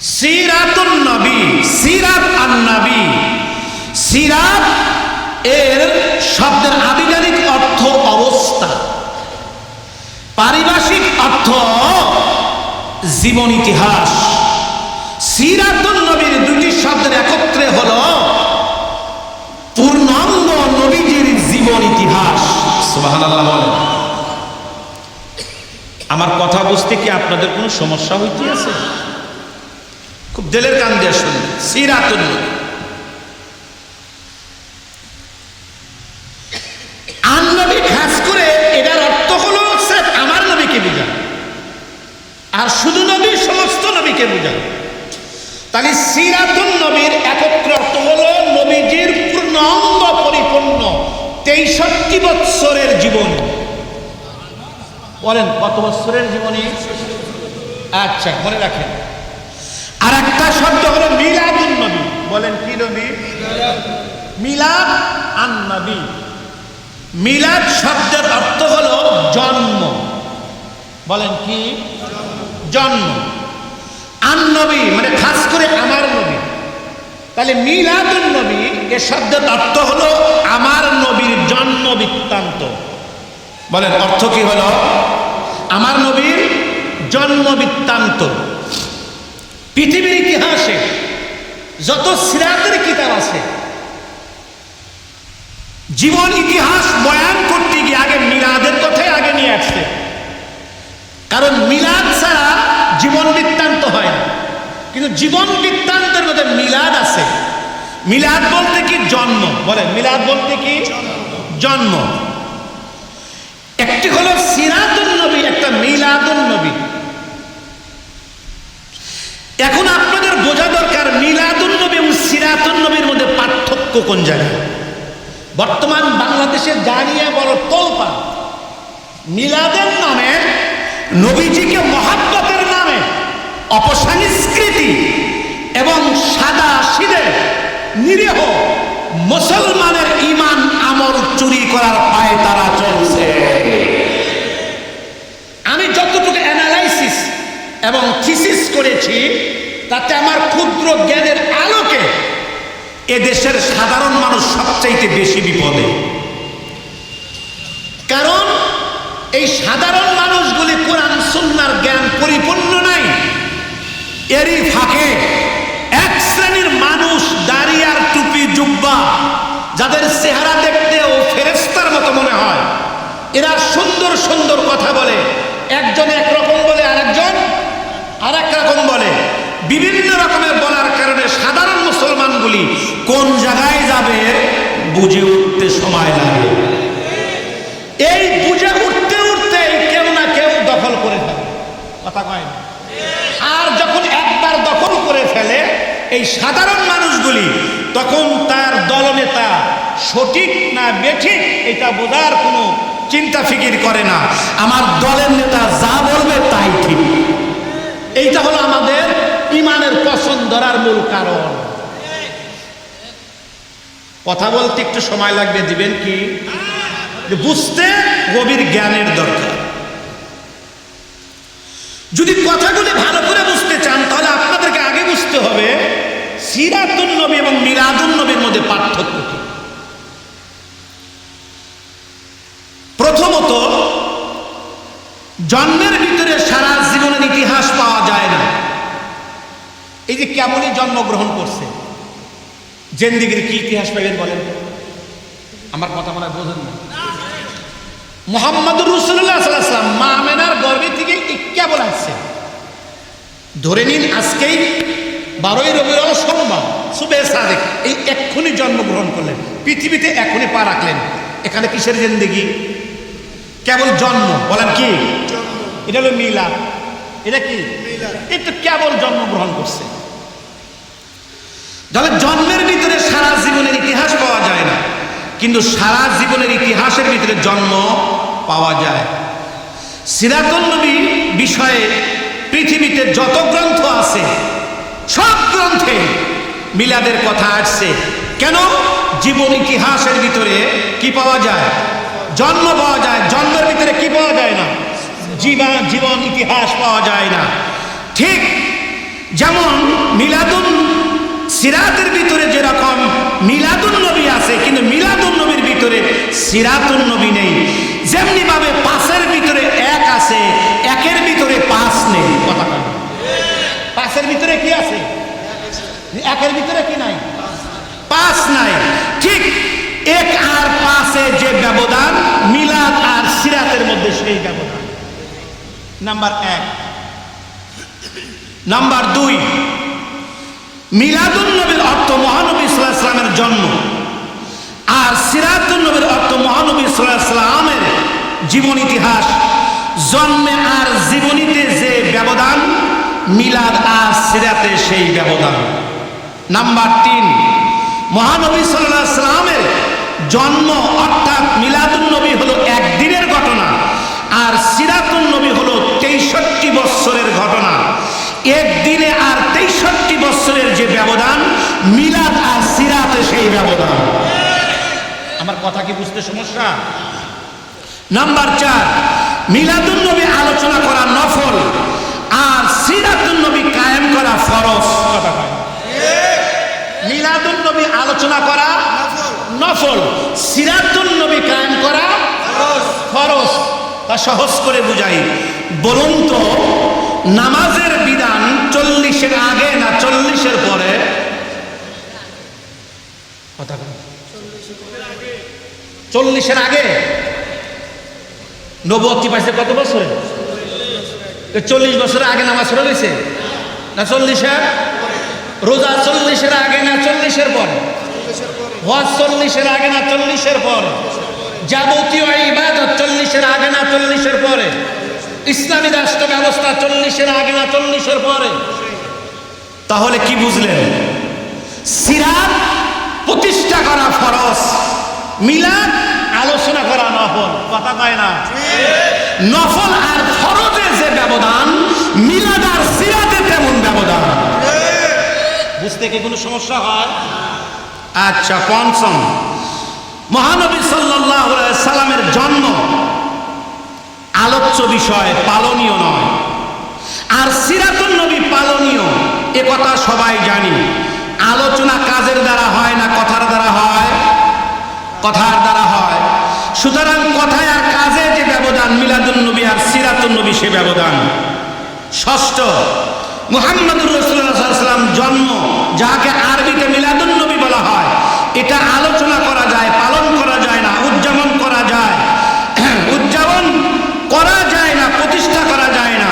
সিরাতুন নবী, সিরাত আন নবী। সিরাত এর শব্দের আবিধানিক অর্থ অবস্থা, পারিভাষিক অর্থ জীবন ইতিহাস। সিরাতুন নবীর দুটি শব্দের একত্রে হলো পূর্ণাঙ্গ নবীজির জীবন ইতিহাস। সুবহানাল্লাহ বলেন। আমার কথা বুঝতে কি আপনাদের কোনো সমস্যা হইতে আছে? খুব দিলের কান দিয়ে শুনবেন। সিরাতুন নবী, আন নবী, খাস করে এটার অর্থ হলো আমার নবীকে বোঝায়, আর শুধু নবী সমস্ত নবীকে বোঝায়। তাহলে সিরাতুন নবীর একত্র অর্থ হলো নবীজির পূর্ণাঙ্গ পরিপূর্ণ 63 বৎসরের জীবন। বলেন কত বৎসরের জীবনী? আচ্ছা, মনে রাখেন। আর একটা শব্দ হলো মিলাদুন নবী। বলেন কি নবী? মিলাদ আন নবী। মিলাদ শব্দের অর্থ হলো জন্ম। বলেন কি? জন্ম। আন নবী মানে খাস করে আমার নবী। তাহলে মিলাদুন নবী এ শব্দের অর্থ হলো আমার নবীর জন্ম বৃত্তান্ত। বলেন অর্থ কি হলো? আমার নবীর জন্ম বৃত্তান্ত। পৃথিবীর ইতিহাসে যত সিরাতের কিতাব আছে, জীবন ইতিহাস বয়ান করতে গিয়ে আগে মিলাদের কথাই আগে নিয়ে আসছে। কারণ মিলাদ ছাড়া জীবন বৃত্তান্ত হয় না, কিন্তু জীবন বৃত্তান্তের মধ্যে মিলাদ আছে। মিলাদ বলতে কি? জন্ম। বলেন মিলাদ বলতে কি? জন্ম। একটি হলো সিরাতুন নবী, একটা মিলাদুন নবী। এখন আপনাদের বোঝা দরকার মিলাদুন নবী এবং সিরাতুন নবীর মধ্যে পার্থক্য কোন জায়গায়। বর্তমান বাংলাদেশে জানিয়ে বড় তোলপা। মিলাদের নামে, নবীজিকে মহাব্বতের নামে অপসংস্কৃতি এবং সাদা সিধে নিরীহ মুসলমানের ঈমান আমল চুরি করার পায়ে তারা চলছে। আমি যতটুকু অ্যানালাইসিস এবং থিসিস করেছি, তাতে আমার ক্ষুদ্র জ্ঞানের আলোকে এদেশের সাধারণ মানুষ সবচাইতে বেশি বিপদে। কারণ এই সাধারণ মানুষগুলি কোরআন সুন্নাহর জ্ঞান পরিপূর্ণ নাই। এরই ফাঁকে এক শ্রেণীর মানুষ দাড়ি আর টুপি জুব্বা, যাদের চেহারা দেখতেও ফেরেশতার মতো মনে হয়, এরা সুন্দর সুন্দর কথা বলে। একজন একরকম বলে, আরেকজন আরেক রকম বলে। বিভিন্ন রকমের বলার কারণে সাধারণ মুসলমানগুলি কোন জায়গায় যাবে বুঝে উঠতে সময় লাগে। এই বুঝে উঠতে উঠতে কেউ না কেউ দখল করে ফেলে। কথা কয় না? আর যখন একবার দখল করে ফেলে এই সাধারণ মানুষগুলি, তখন তার দলনেতা সঠিক না বেঠিক এটা বোঝার কোনো চিন্তা ফিকির করে না। আমার দলের নেতা যা বলবে তাই ঠিক। এইটা হলো আমাদের ইমানের পছন্দ ধরার মূল কারণ। কথা বলতে একটু সময় লাগবে, দিবেন কি? বুঝতে গভীর জ্ঞানের দরকার। যদি কথাগুলি ভালো করে বুঝতে চান, তাহলে আপনাদেরকে আগে বুঝতে হবে সিরাতুন নবী এবং মিলাদুন নবীর মধ্যে পার্থক্য কি। প্রথমত, জন্মের ভিতরে সারা জীবনের ইতিহাস পাওয়া যায় না। এই যে কেমনই জন্মগ্রহণ করছে, জিন্দেগির কি ইতিহাস পাবেন বলেন? আমার কথা মনে হয় বোঝেন না। মুহাম্মদুর রাসূলুল্লাহ সাল্লাল্লাহু আলাইহি ওয়াসাল্লাম মা আমেনার গর্ভে থেকে কেবল আসছে। ধরে নিন আজকেই 12ই রবিউল আউয়াল সোমবার, সুবহে সাদেক, এই এক্ষুনি জন্মগ্রহণ করলেন, পৃথিবীতে এখনই পা রাখলেন। এখানে কিসের জিন্দেগি? কেবল জন্ম। বলেন কি? এটা হলো মিলাদ। এটা কি? এটা কেবল জন্মগ্রহণ করছে। তাহলে জন্মের ভিতরে সারা জীবনের ইতিহাস পাওয়া যায় না, কিন্তু সারা জীবনের ইতিহাসের ভিতরে জন্ম পাওয়া যায়। সিরাতুন নবী বিষয়ে পৃথিবীতে যত গ্রন্থ আছে, সব গ্রন্থে মিলাদের কথা আসছে। কেন? জীবন ইতিহাসের ভিতরে কি পাওয়া যায়? জন্ম পাওয়া যায়। জন্মের ভিতরে কি পাওয়া যায় না? জীবন ইতিহাস পাওয়া যায় না। ঠিক যেমন মিলাদুন সিরাতের ভিতরে যেরকম মিলাদুন নবী আছে, কিন্তু মিলাদুন নবীর ভিতরে সিরাতুন নবী নেই। যেমনি ভাবে পাঁচের ভিতরে এক আছে, একের ভিতরে পাঁচ নেই। কথা বলেন, পাঁচের ভিতরে কি আছে, একের ভিতরে কি নাই, পাঁচ নাই। ঠিক এক আর পাঁচে যে ব্যবধান, মিলাদ আর সিরাতের মধ্যে সেই ব্যবধান। নাম্বার এক। নাম্বার দুই, মিলাদুন নবীর অর্থ মহানবী সাল্লাল্লাহু আলাইহি ওয়াসাল্লামের জন্ম, আর সিরাতুন নবীর অর্থ মহানবী সাল্লাল্লাহু আলাইহি ওয়াসাল্লামের জীবন ইতিহাস। জন্মে আর জীবনীতে যে ব্যবধান, মিলাদ আর সিরাতে সেই ব্যবধান। নাম্বার তিন, মহানবী সাল্লাল্লাহু আলাইহি ওয়াসাল্লামের জন্ম অর্থাৎ মিলাদুন নবী হলো একদিনের ঘটনা, আর সিরাতুন নবী হলো 63 বছরের ঘটনা। একদিনে আর 63 বছরের যে ব্যবধান, মিলাদ আর সিরাতে সেই ব্যবধান। আমার কথা কি বুঝতে সমস্যা? নাম্বার চার, মিলাদুন নবী আলোচনা করা নফল, আর সিরাতুন নবী কায়েম করা ফরজ। কথা কয়, মিলাদুন নবী আলোচনা করা নফল, সিরাতুন নবী কায়েম করা ফরজ। তা সহজ করে বুঝাই, বলুন তো নামাজের বিধান 40-এর আগে না 40-এর পরে? কথা বল, 40-এর আগে। নবুয়ত পাইছে কত বছরে? 40 বছরের আগে নামাজ শুরু হয়েছে না 40-এর? রোজা 40-এর আগে না 40-এর পরে? হজ 40-এর আগে না 40-এর পরে? যাবতীয় ইবাদত 40-এর আগে না 40-এর পরে? ইসলামী রাষ্ট্র ব্যবস্থা 40-এর আগে না 40-এর পরে? তাহলে কি বুঝলেন? সিরাত প্রতিষ্ঠা করা ফরজ, মিলাদ আলোচনা করা নফল। কথা কয় না? নফল আর ফরজের যে ব্যবধান, মিলাদ আর সিরাতে তেমন ব্যবধান। বুঝতে কি কোনো সমস্যা হয়? আচ্ছা, পঞ্চম, মহানবী সাল্লাল্লাহু আলাইহি সাল্লামের জন্ম আলোচ্য বিষয়, পালনীয় নয়। আর সিরাতুন নবী পালনীয়, এ কথা সবাই জানি। আলোচনা কাজের দ্বারা হয় না কথার দ্বারা হয়? কথার দ্বারা হয়। সুতরাং কথায় আর কাজে যে ব্যবধান, মিলাদুন নবী আর সিরাতুন নবী সে ব্যবধান। ষষ্ঠ, মুহাম্মদুর রাসূলুল্লাহ সাল্লাল্লাহু আলাইহি ওয়াসাল্লাম জন্ম, যাকে আরবিতে মিলাদুন নবী বলা হয়, এটা আলোচনা করা যায়, পালন করা যায় না, উদযাপন করা যায়। উদযাপন করা যায় না, প্রতিষ্ঠা করা যায় না।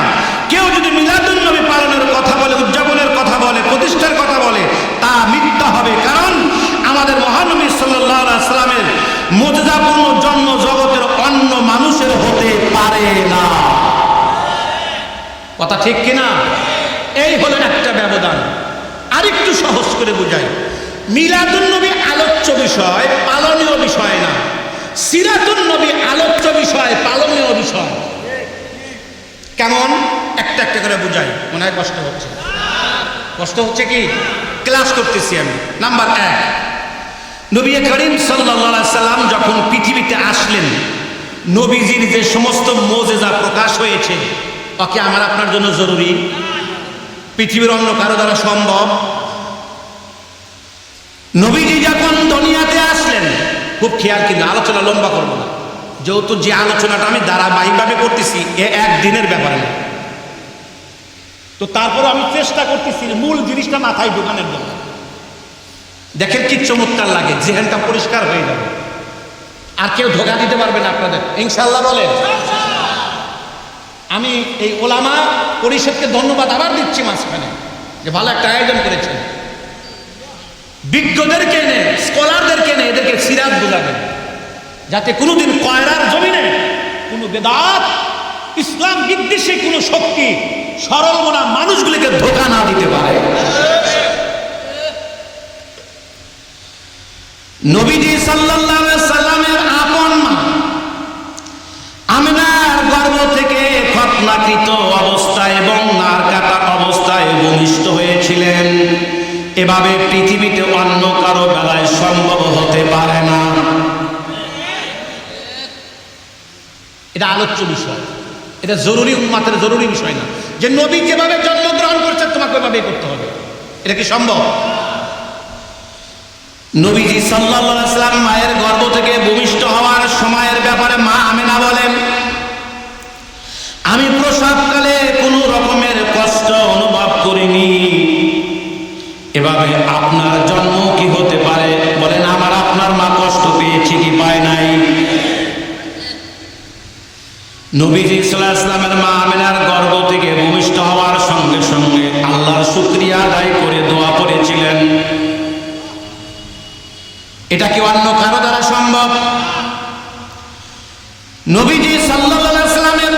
কেউ যদি মিলাদুন নবী পালনের কথা বলে, উদযাপনের কথা বলে, প্রতিষ্ঠার কথা বলে, তা মিথ্যা হবে। কারণ আমাদের মহানবী সাল্লাল্লাহু আলাইহি ওয়াসাল্লামের মুজিজাপূর্ণ জন্ম জগতের অন্য মানুষের হতে পারে না। কথা ঠিক কিনা? এই হলেন একটা ব্যবধান। আরেকটু সহজ করে বুঝাই, মিলাদুন নবী আলোচ্য বিষয়, পালনীয় বিষয় না। সিরাতুন নবী আলোচ্য বিষয়, পালনীয় বিষয়। কেমন? একটা একটা করে বুঝাই, মনে হয় কষ্ট হচ্ছে। কষ্ট হচ্ছে কি? ক্লাস করতেছি আমি। নাম্বার এক, নবী করিম সাল্লাল্লাহু আলাইহি সাল্লাম যখন পৃথিবীতে আসলেন, নবীজির যে সমস্ত মুজিজা প্রকাশ হয়েছে, ওকে আমার আপনার জন্য জরুরি? পৃথিবীর অন্য কারো দ্বারা সম্ভব? নবীজি যখন দুনিয়াতে আসলেন, খুব খেয়াল, কিন্তু আলোচনা লম্বা করবো না, যেহেতু যে আলোচনাটা আমি ধারাবাহিকভাবে করতেছি এ একদিনের ব্যাপারে না। তো তারপর আমি চেষ্টা করতেছি মূল জিনিসটা মাথায় ঢোকানোর জন্য। দেখেন কি চমৎকার লাগে, জেহেনটা পরিষ্কার হয়ে যাবে, আর কেউ ধোঁকা দিতে পারবে না আপনাদের, ইনশাআল্লাহ বলেন। আমি এই ওলামা পরিষদকে ধন্যবাদ আবার দিচ্ছি মাঝখানে, যে ভালো একটা আয়োজন করেছেন। বিজ্ঞদেরকে এনে, স্কলারদেরকে এনে এদেরকে সিরাত বুঝাবেন, যাতে কোনোদিন কয়রার জমিনে কোনো বেদাত, ইসলাম বিদ্বেষী কোনো শক্তি সরল মনা মানুষগুলিকে ধোঁকা না দিতে পারে। নবীজি সাল্লাল্লাহু আলাইহি সাল্লামের আপন মা আমিনার গর্ভ থেকে খতনাকৃত অবস্থায় এবং নার কাটা অবস্থায় ভূমিষ্ঠ হয়েছিলেন। এভাবে পৃথিবীতে অন্য কারো বেলায় সম্ভব হতে পারে না। এটা আলোচ্য বিষয়, এটা জরুরি, উম্মাতের জরুরি বিষয় না যে নবী যেভাবে জন্মগ্রহণ করছে তোমাকে ওইভাবে করতে হবে। এটা কি সম্ভব? নবীজি সাল্লাল্লাহু আলাইহি ওয়াসাল্লাম মায়ের গর্ভ থেকে ভূমিষ্ঠ হওয়ার সময়ের ব্যাপারে মা আমেনা বলেন, আমি প্রসবকালে কোনো রকমের কষ্ট অনুভব করিনি। এভাবে আপনার জন্ম কি হতে পারে? বলেন, আমার আপনার মা কষ্ট পেয়েছে কি পায় নাই? নবীজি সাল্লাল্লাহু আলাইহি ওয়াসাল্লামের মা আমেনার গর্ভ থেকে ভূমিষ্ঠ হওয়ার সঙ্গে সঙ্গে আল্লাহর শুকরিয়া আদায় করে দোয়া করেছিলেন। এটা কি অন্য কারো দ্বারা সম্ভব? নবীজি সাল্লাল্লাহু আলাইহি ওয়াসাল্লামের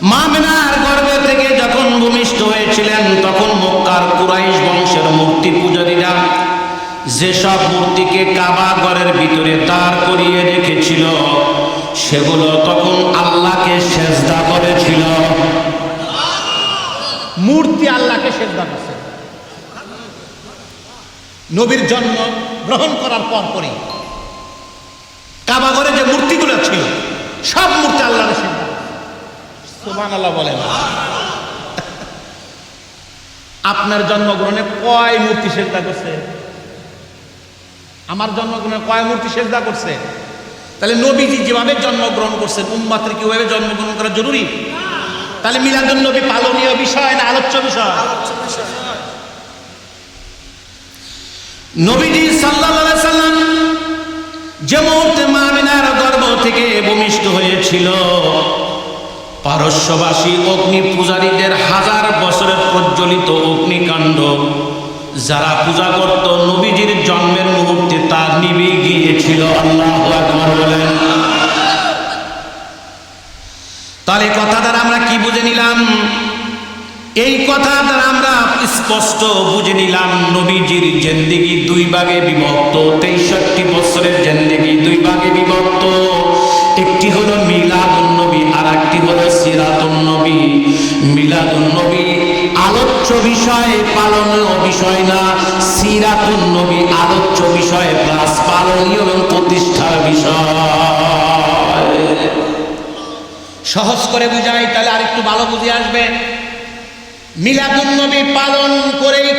মা আমেনার গর্ভে থেকে যখন ভূমিষ্ঠ হয়েছিলেন, তখন মক্কার কুরাইশ বংশের মূর্তি পূজারীরা যেসব মূর্তিকে কাবা ঘরের ভিতরে দাঁড় করিয়ে রেখেছিল, সেগুলো তখন আল্লাহকে সেজদা করেছিল। মূর্তি আল্লাহকে সেজদা করছে। নবীর জন্ম গ্রহণ করার পরপরই কাবা ঘরে যে মূর্তিগুলো ছিল, সব মূর্তি আল্লাহকে সেজদা করছে। সুবহানাল্লাহ বলেন। আপনার জন্মগ্রহণে কয় মূর্তি সেজদা করছে? আমার জন্মগ্রহণে কয় মূর্তি সেজদা করছে? তাহলে নবীজি যেভাবে জন্মগ্রহণ করছেন, উম্মতের কি ওইভাবে জন্মগ্রহণ করা জরুরি? তাহলে মিলাদুন নবী পালনীয় বিষয় না আলোচ্য বিষয়? নবীজি সাল্লাল্লাহু আলাইহি সাল্লাম যে মুহূর্তে মা আমিনার গর্ভ থেকে ভূমিষ্ঠ হয়েছিল, পারস্যবাসী অগ্নি পূজারীদের হাজার বছরের প্রজ্বলিত অগ্নিকাণ্ড যারা পূজা করত, নবীজির জন্মের মুহূর্তে তা নিভে গিয়েছিল। আল্লাহু আকবার বলেন। তাহলে কথা দ্বারা আমরা কি বুঝে নিলাম? এই কথা দ্বারা আমরা স্পষ্ট বুঝে নিলাম, নবীজির জিন্দেগি দুই ভাগে বিভক্ত। 63 বছরের জিন্দেগি দুই ভাগে বিভক্ত। একটি হলো মিলাদুন নবী, আর একটি হলো সিরাতুন নবী। মিলাদুন নবী আলোচ্য বিষয়, পালনীয় বিষয় না। সিরাতুন নবী আলোচ্য বিষয় প্লাস পালনীয় এবং প্রতিষ্ঠার বিষয়। সহজ করে বুঝাই, তাহলে আরেকটু ভালো বুঝে আসবে। মিলাদুন নবী পালন করেই